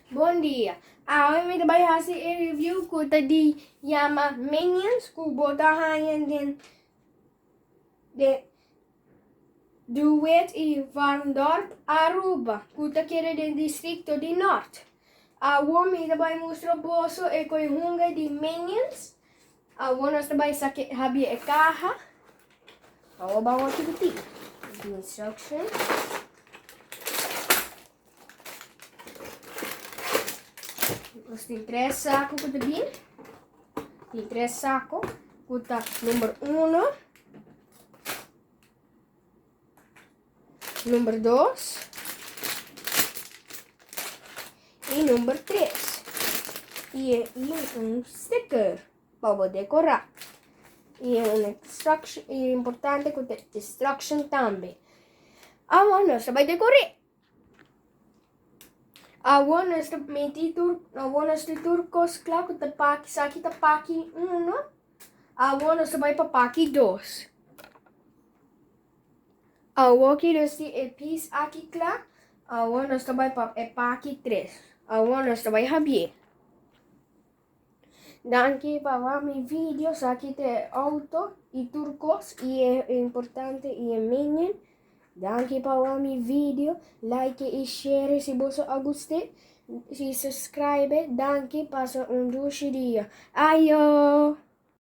Bom dia. Hoy may hacer el review ko tadi llama Minions ku botahan de Duet y Varndorp, Aruba, kuta kere del distrito di Norte. Womi dabai mostro boso e koi hunga di Minions. Nós dabai sake habi e caja. Bawa kiti. The instructions. Tem 3 sacos que tem. Tem 3 sacos. Cuta número 1. Número 2. E número 3. E um sticker para decorar. E uma instruction. E importante que tem instruction também. Nós vai decorar. Nós meti nós turcos claro que tapaki saki tapaki 1. Nós vai para paki 2. Aqui nós tem piece aqui claro. Nós vai para paki 3. Nós vai habie. Danke para mi vídeos aqui tem auto e turcos e é importante e é minion. Danke para mi video, like e share se você gostou, se subscribe, danke, passa um doce dia. Aio!